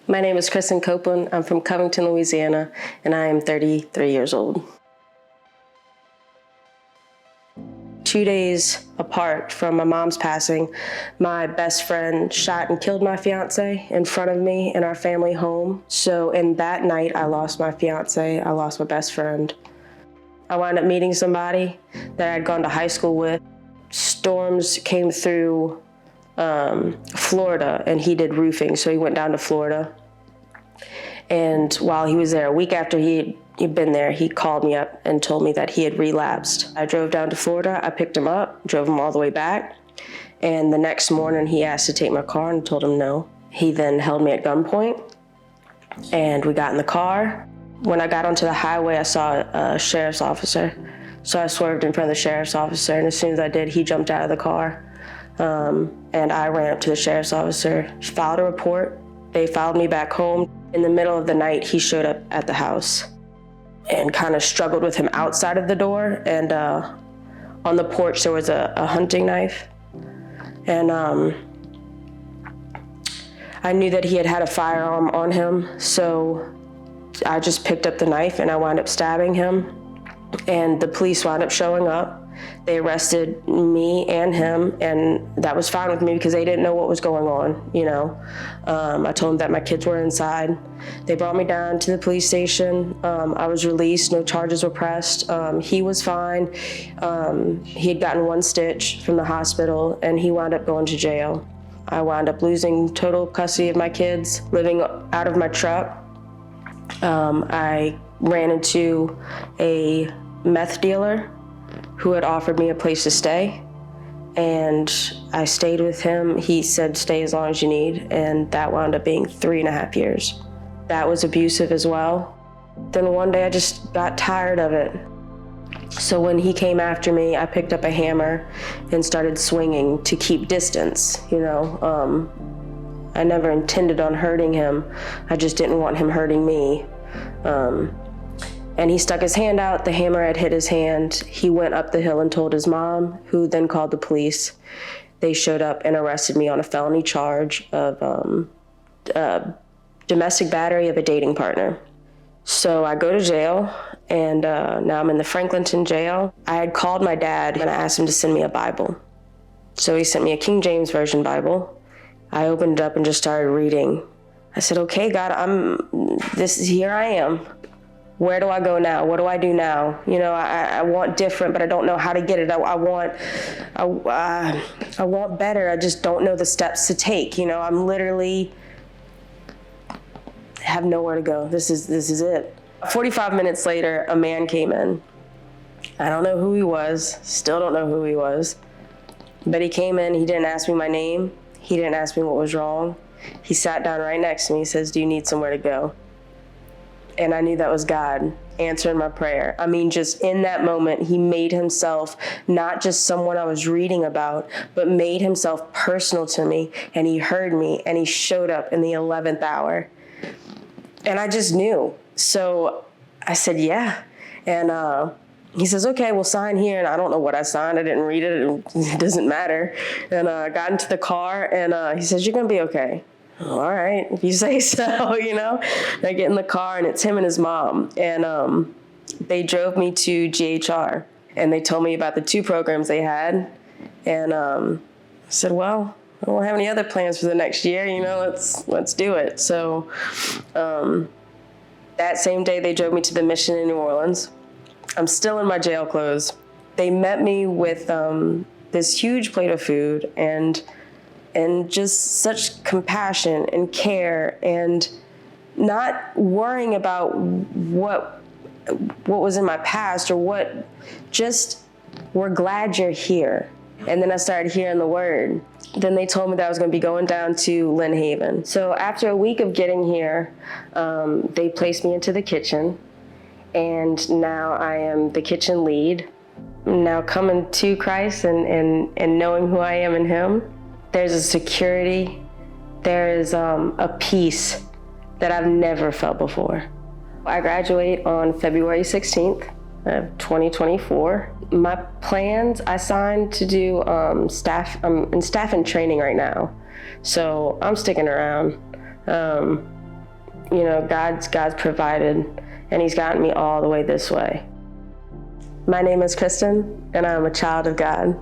My name is Kristin Copeland. I'm from Covington, Louisiana, and I am 33 years old. 2 days apart from my mom's passing, my best friend shot and killed my fiance in front of me in our family home. So in that night, I lost my fiance, I lost my best friend. I wound up meeting somebody that I'd gone to high school with. Storms came through Florida, and he did roofing, so he went down to Florida. And while he was there, a week after he'd been there, he called me up and told me that he had relapsed. I drove down to Florida, I picked him up, drove him all the way back, and the next morning he asked to take my car and told him no. He then held me at gunpoint, and we got in the car. When I got onto the highway, I saw a sheriff's officer, so I swerved in front of the sheriff's officer, and as soon as I did, he jumped out of the car. And I ran up to the sheriff's officer, filed a report. They filed me back home. In the middle of the night, he showed up at the house and kind of struggled with him outside of the door. And on the porch, there was a hunting knife. And I knew that he had a firearm on him, so I just picked up the knife and I wound up stabbing him. And the police wound up showing up. They arrested me and him, and that was fine with me because they didn't know what was going on, you know. I told them that my kids were inside. They brought me down to the police station. I was released, no charges were pressed. He was fine. He had gotten 1 stitch from the hospital, and he wound up going to jail. I wound up losing total custody of my kids, living out of my truck. I ran into a meth dealer who had offered me a place to stay, and I stayed with him. He said, stay as long as you need, and that wound up being 3.5 years. That was abusive as well. Then one day I just got tired of it. So when he came after me, I picked up a hammer and started swinging to keep distance, you know. I never intended on hurting him. I just didn't want him hurting me. And he stuck his hand out, the hammer had hit his hand. He went up the hill and told his mom, who then called the police. They showed up and arrested me on a felony charge of domestic battery of a dating partner. So I go to jail, and now I'm in the Franklinton jail. I had called my dad and I asked him to send me a Bible. So he sent me a King James Version Bible. I opened it up and just started reading. I said, okay, God, here I am. Where do I go now? What do I do now? You know, I want different, but I don't know how to get it. I want better. I just don't know the steps to take. You know, I'm literally have nowhere to go. This is it. 45 minutes later, a man came in. I don't know who he was. Still don't know who he was. But he came in. He didn't ask me my name. He didn't ask me what was wrong. He sat down right next to me. He says, do you need somewhere to go? And I knew that was God answering my prayer. I mean, just in that moment, he made himself not just someone I was reading about, but made himself personal to me. And he heard me, and he showed up in the 11th hour. And I just knew. So I said, yeah. And he says, okay, we'll sign here. And I don't know what I signed. I didn't read it. It doesn't matter. And I got into the car, and he says, you're going to be okay. All right, if you say so, you know. I get in the car, and it's him and his mom. And they drove me to GHR, and they told me about the 2 programs they had. And I said, well, I don't have any other plans for the next year, you know, let's do it. So that same day, they drove me to the mission in New Orleans. I'm still in my jail clothes. They met me with this huge plate of food and just such compassion and care, and not worrying about what was in my past or what, just, we're glad you're here. And then I started hearing the word. Then they told me that I was going to be going down to Lynn Haven. So after a week of getting here, they placed me into the kitchen, and now I am the kitchen lead. Now coming to Christ and knowing who I am in him, there's a security, there is a peace that I've never felt before. I graduate on February 16th of 2024. My plans, I signed to do staff. I'm in staff and training right now, so I'm sticking around. You know, God's provided, and he's gotten me all the way this way. My name is Kristin, and I'm a child of God.